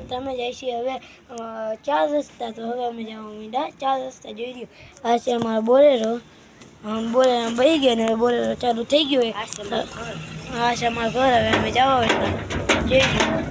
તમે જાય છીએ હવે 4 રસ્તા, તો હવે અમે જવા માંડ્યા 4 રસ્તા જોઈ રહ્યો. આ છે અમારો બોલેરો, બોલેરો બહી ગયો ને બોલેરો ચાલુ થઈ ગયો. આ છે અમારું ઘર, હવે અમે જવા જોઈ રહ્યો.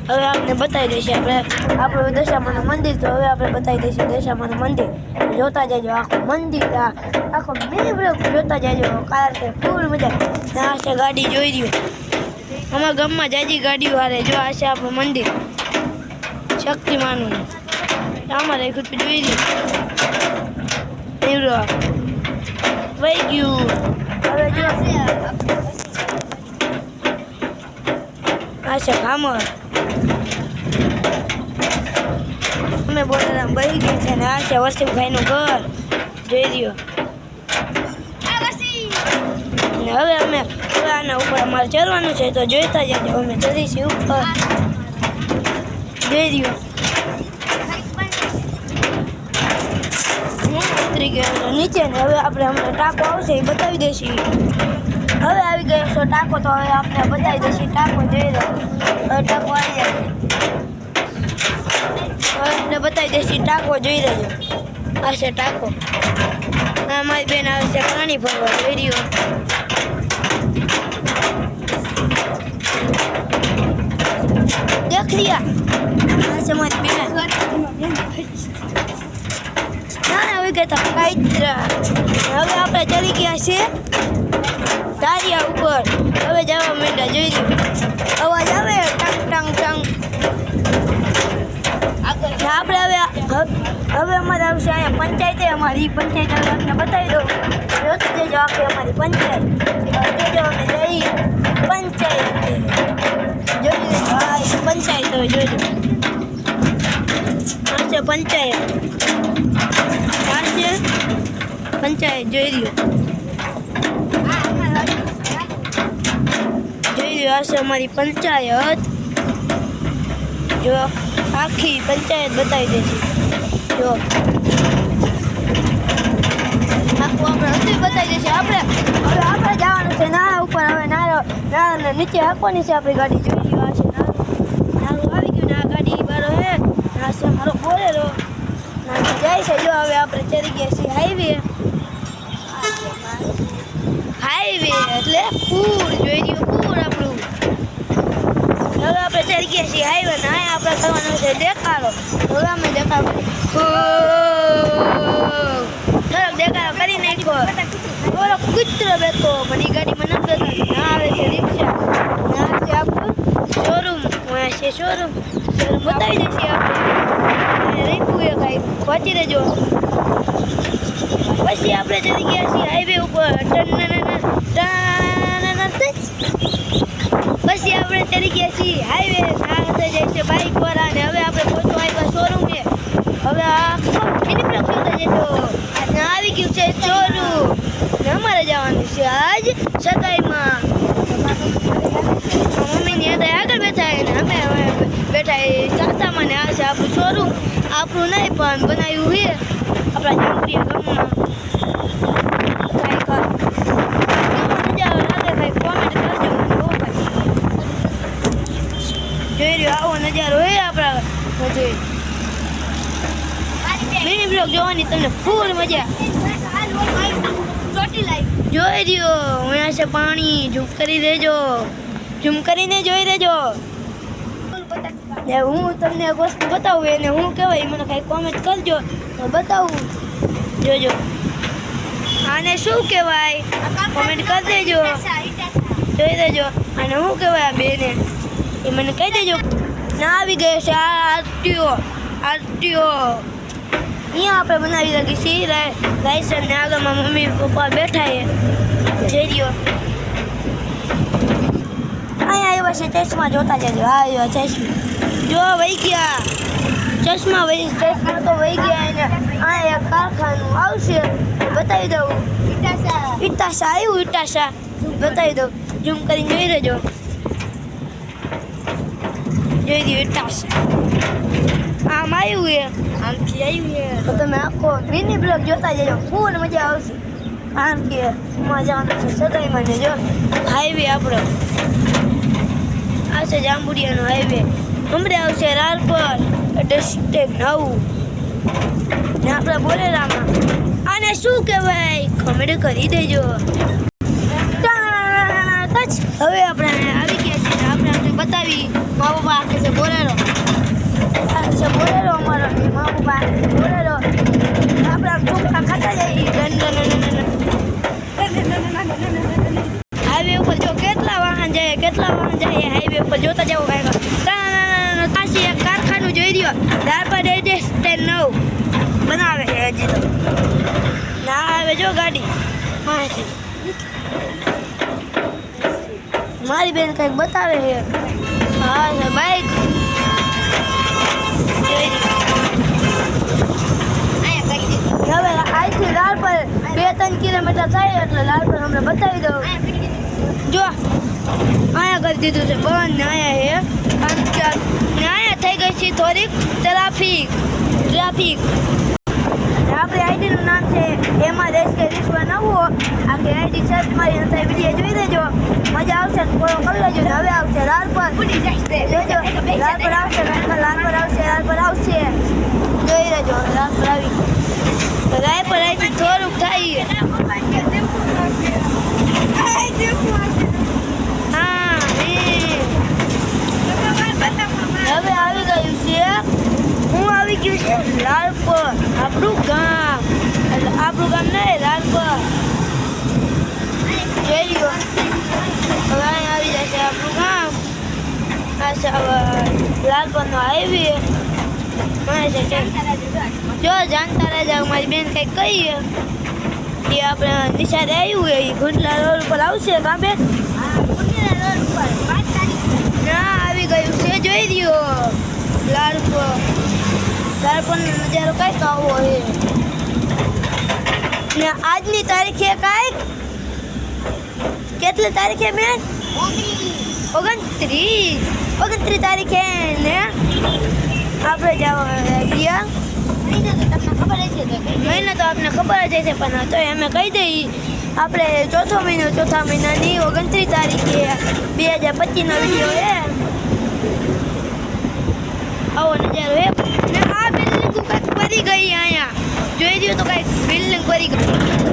હવે આપણે બતાવી દઈશું આપણું દશામાનું મંદિર, તો હવે આપણે બતાવી દઈશું દશામાનું મંદિર. જોતા જજો આખું મંદિર, આખો મિની બ્લોગ જોતા જજો, કારણ કે ફૂલ મજા. આ છે ગાડી જોઈ રહ્યો, અમારા ગામમાં જાજી ગાડીઓ હારે. જો આ છે આપણું મંદિર શક્તિમાનું, આમાં રાખ્યું તું જોઈ રહ્યું. વહી ગયું. હવે જો આ છે ખામર, અમે બોલેરામ બહી ગયા છે. ને આ છે વસીમભાઈનું ઘર જોઈ રહ્યો. ને હવે આના ઉપર અમારે ચડવાનું છે, તો જોઈતા જજો. અમે ચડીશું ઉપર જોઈ રહ્યો. ઉતરી ગયો નીચે ને હવે આપણે હમણાં ટાંકો આવશે એ બતાવી દઈશું. હવે આવી ગયો છો ટાંકો, તો હવે આપણે બતાવી દઈશું ટાંકો જોઈ રહ્યો. હવે ટાંકો આવી જાય, હવે આપણે બતાવી દઈશું ટાંકો જોઈ રહ્યો. આ છે ટાંકો. આ મારી બેન આવે છે પાણી ભરવા જોઈ રહ્યો. દેખ લિયા, આ છે મારી બેન. હવે ગયા કાયત્રા. હવે આપણે ચડી ગયા છીએ ધારિયા ઉપર. હવે જવા માંડ્યા જોઈ રહ્યું. અવાજ આવે ટંગ ટંગ ટંગ. આપણે હવે અમારે આવશે અહીંયા પંચાયત. અમારી પંચાયત હવે આપણે બતાવી દો. જોતી જજો આખી અમારી પંચાયત. જોજો અમે જઈ પંચાયત જોઈ લેજો. હા પંચાયત હવે જોજો. આ છે પંચાયત, પંચાયત જોઈ રહ્યો. આ છે અમારી પંચાયત. જો આખી પંચાયત બતાવી દેશે. જો આખું આપણે હજી બતાવી દેશે. હવે આપણે જવાનું છે નાળા ઉપર. હવે નાળા નીચે હાંકવાની છે આપણી ગાડી જોઈ રહ્યો. આ છે નાળું આવી ગયું ને આ ગાડી બારો હે. આ છે મારો બોલેરો જાય છે. જો હવે આપણે ચડી ગયા છીએ હાઈવે એટલે પૂર જોઈ રહ્યું. પૂર આપણું. હવે આપણે ચડી ગયા છીએ હાઈવે ને અહીંયા આપણે કરવાનો છે દેખાડો. હવે અમે દેખાડો થોડોક દેખાડો કરી નાખ્યો. થોડો કૂતરો બેઠો પણ એ ગાડીમાં નથી બેઠા. ના આવે છે રિક્ષા, ના છે આપણું શોરૂમ. અહીંયા છે શોરૂમ બતાવી દઈશું આપણે. રીકું એ કાંઈ પહોંચી દેજો. પછી આપણે ચડી ગયા છીએ હાઈવે ઉપર. પછી આપણે ચડી ગયા છીએ હાઈવે. આ થઈ જાય છે બાઇક વાળા ને. હવે આપણે પહોંચવા આવ્યા શોરૂમે. હવે આખો એની બ્લોક જોતા જશો. આવી ગયું છે શોરૂમ ને અમારે જવાનું છે આજ સગાઈમાં. મમ્મીની હતા આગળ બેઠા ને અમે બેઠા સંસ્થામાં. ને આ છે આપણું શોરૂમ. આપણું નહીં પણ બનાવ્યું છે આપણા જાંબુડિયા ગામમાં. જોઈ રહ્યો આવો નજારો હે આપણા બધું. મિની બ્લોગ જોવાની તમને ફૂલ મજા. જોઈ રહ્યો અહીંયા છે પાણી. ઝૂમ કરી દેજો, ઝૂમ કરીને જોઈ લેજો. હું તમને એક વસ્તુ બતાવું એને હું કહેવાય મને કાંઈ કોમેન્ટ કરજો તો બતાવું. જોજો આને શું કહેવાય કોમેન્ટ કરી દેજો. જોઈ દેજો અને શું કહેવાય આ બેને એ મને કહી દેજો. ના આવી ગયો છે આ આરટીઓ. અહીંયા આપણે બનાવી રાખી છીએ લાયસન્સ ને આગળમાં મમ્મી પપ્પા બેઠા છે. જઈ રહ્યો અહીંયા આવ્યા છે ચશ્મા જોતા જજો. હા આવ્યો ચશ્મા. જો વહી ગયા ચશ્મા તો વહી ગયા. એને આ એક કારખાનું આવશે બતાવી દઉં. ઇટાસા આવ્યું. ઇટાસા બતાવી દઉં. ઝૂમ કરીને જોઈ લેજો. જોઈ દો ઇટાસા આમ આવ્યું છે. આમથી આવ્યું છે તો તમે આખો મિની બ્લોગ જોતા જજો. ફૂલ મજા આવશે. આમ કે જવાનું છે સગાઈમાં ને. જો હાઈવે આપણો આ આવશે જાંબુડિયાનો હાઈવે, હમણાં આવશે રારપર ડિસ્ટ્રિક્ટ 9 ને આપણા બોલેરામાં. આને શું કહેવાય કમેન્ટ કરી દેજો. હવે આપણે આવી ગયા છીએ, આપણે આપણે બતાવી. મા બાપા આખે છે બોલેરો, આ છે બોલેરો અમારો, મા બાપા આખે છે બોલેરો. આપણે આમ ટૂંકા ખાતા જઈએ. હાઈવે ઉપર જો કેટલા વાહન જાય હાઈવે ઉપર જોતા જાવ. કાંઈ એક કારખાનું જોઈ રહ્યો, રારપર ડિસ્ટ્રિક્ટ 9 બનાવે છે હજી તો ના આવે. જો ગાડી મારી બેન કંઈક બતાવે છે. હા છે બાઈક. હવે અહીંથી રારપર 2-3 કિલોમીટર થાય એટલે રારપર અમને બતાવી દઉં. જો અહીંયા કરી દીધું છે બંધ ને અહીંયા છે ને અહીંયા થઈ ગઈ છે થોડીક ટ્રાફિક. આપણી આઈડીનું નામ છે એમાં દેશ કે રીસ બનાવવો. આખી આઈડી સર્ચ મારી અંદર વિડીયો જોઈ દેજો, મજા આવશે ને ફોલો કરી લેજો. ને હવે આવશે રારપર, જોજો રારપર આવશે, રારપર આવશે જોઈ લેજો. રારપર આવી રાયપર અહીંથી થોડુંક થાય. હા હવે આવી ગયું છે, હું આવી ગયું છે લાલપર, આપણું ગામ. એટલે આપણું ગામ નહીં, લાલપર જોઈ લ્યો. હવે અહીં આવી જશે આપણું ગામ. આ છે લાલપરનો હાઈવે. જો જાણતા રહેજા. મારી બેન કંઈક કહીએ એ આપણે નિશાળે આવ્યું હોય એ ગુંડલા રોડ ઉપર આવશે. કાં બેન? ના આવી ગયું છે, જોઈ રહ્યો લાલપરનો નજારો કંઈક આવો છે. ને આજની તારીખે કાંઈક કેટલી તારીખે બેન? 29 તારીખે ને આપણે જવા મહિના તો આપને ખબર જ હશે, પણ તો અમે કહી દઈએ આપણે ચોથા મહિનાની 29 તારીખે 2025નો વિડીયો છે. આવો નજારો છે ને આ બિલ્ડિંગ કંઈક પડી ગઈ. અહીંયા જોઈ રહ્યો તો કંઈક બિલ્ડિંગ પડી ગઈ.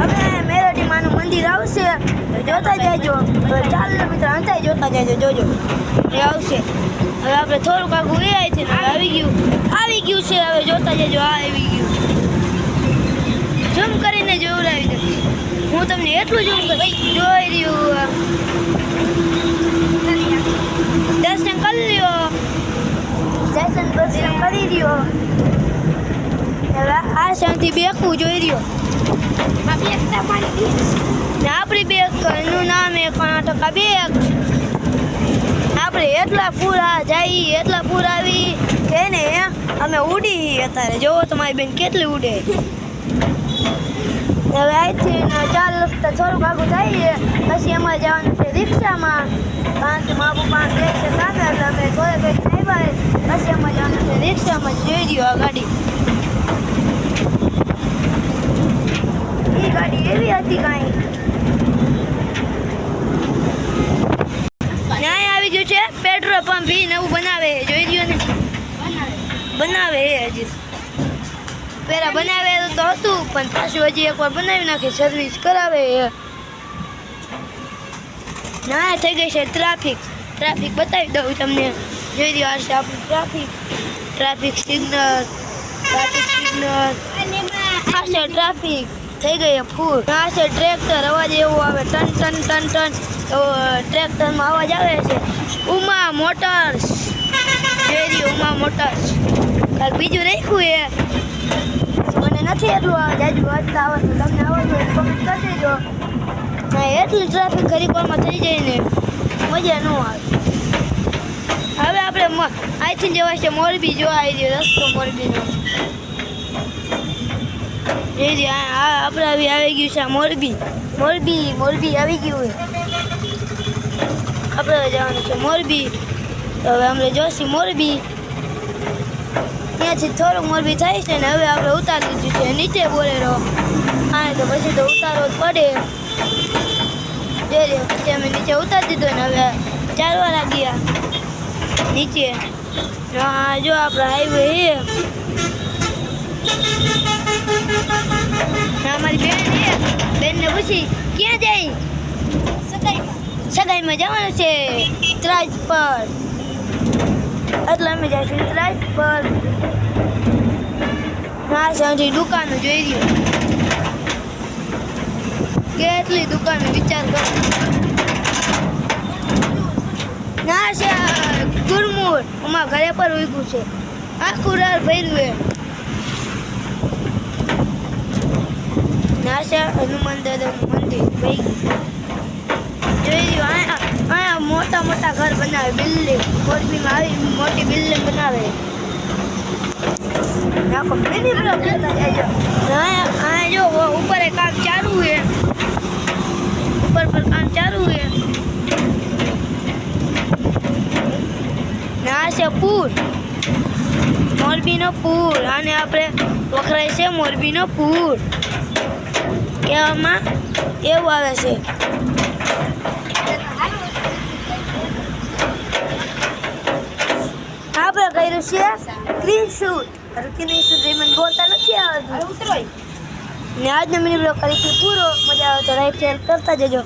હવે મેલોડી માનું મંદિર આવશે જોતા જજો. ચાલો મિત્રો અંતે જોતા જજો, જોજો એ આવશે. હવે આપણે થોડુંક આગું એ છે ને આવી ગયું છે. હવે જોતા જજો. આ આવી ગયું. ઝૂમ કરીને જોવડાવી દઉં હું તમને, એટલું ઝૂમ જોઈ રહ્યું. દર્શન કરી લ્યો, દર્શન કરી રહ્યો. હવે આ શાંતિ બેકવું જોઈ રહ્યો. આપણી બેકનું નામ એ કર્ણાટકા બેક. આપણે એટલા પૂરા જઈએ, એટલા પૂરા આવી કે ને અમે ઉડી અત્યારે. જોવો તમારી બેન કેટલી ઉડે. હવે અહીંથી 4 રસ્તા થોડુંક આગું થઈએ પછી અમારે જવાનું છે રિક્ષામાં. કારણ કે મા પપ્પા કહે છે સામે એટલે અમે થોડે કંઈક આવ્યા પછી અમારે જવાનું છે રિક્ષામાં. જોઈ રહ્યો આ ગાડી, એ ગાડી એવી હતી કાંઈ. ન્યાય આવી ગયું છે પેટ્રોલ પંપ. એ નવું બનાવે, જોઈ રહ્યો ને, બનાવે હજી. પહેલાં બનાવે તો હતું પણ પાછું હજી એકવાર બનાવી નાખી, સર્વિસ કરાવે. ના થઈ ગઈ છે ટ્રાફિક બતાવી દઉં તમને. જોઈ રહ્યો આ છે આપણું ટ્રાફિક સિગ્નલ. આ છે ટ્રાફિક થઈ ગઈ ફૂલ. આ છે ટ્રેક્ટર, અવાજ એવો આવે ટન ટન ટન ટન એવો ટ્રેક્ટરમાં અવાજ આવે છે. ઉમા મોટર્સ, જોઈ રહ્યો ઉમા મોટર્સ. કાંઈક બીજું રાખ્યું એ મને નથી એટલું જાજુ વાંચતા આવડતું. તમને આવડતું હોય કમેન્ટ કરી દેજો. ના એટલી ટ્રાફિક ઘડીકવારમાં થઈ જાય ને મજા ન આવે. હવે આપણે અહીંથી જવાય છે મોરબી. જોવા આવી રહ્યો રસ્તો મોરબીનો. આપણે આવી ગયું છે મોરબી આવી ગયું. આપણે જવાનું છે મોરબી. તો હવે અમે જોશી મોરબી. ત્યાંથી થોડુંક મોરબી થાય છે ને હવે આપણે ઉતારી દીધું છે નીચે બોલેરો. આને તો પછી તો ઉતારવો જ પડે. જોઈ લે પછી અમે નીચે ઉતારી દીધો ને હવે ચાલવા લાગ્યા. નીચે આ જો આપણે હાઈવે છે અમારી બેન છે બેનને પૂછી ક્યાં જાય સગાઈમાં જવાનું છે ત્રાજ પર એટલે અમે જઈશું ત્રાજ પર ના સાંજે દુકાનો જોઈ રહ્યો કેટલી દુકાનો વિચાર કરો ના છે ગુરમુર અમારા ઘરે પર ઉગ્યું છે આખું રાત ભર્યું ના છે હનુમાન દાદાનું મંદિર ભાઈ જોઈ લ્યો અહીંયા મોટા મોટા ઘર બનાવે બિલ્ડિંગ મોરબીમાં આવી મોટી બિલ્ડિંગ બનાવે નાખો મિની બ્લોક અહીંયા જો ઉપર કામ ચાલુ છે ઉપર પર કામ ચાલુ છે ના છે પૂર મોરબીનો પૂર આને આપણે વખરાય છે મોરબીનો પૂર કહેવામાં એવું આવે છે આપણે કર્યું છે ક્લીન શૂટ રૂકીની સુધી મને બોલતા નથી આવડતું ને આજનો મિની બ્લોગ કરી પૂરો મજા આવે તો લાઈક શેર કરતા જજો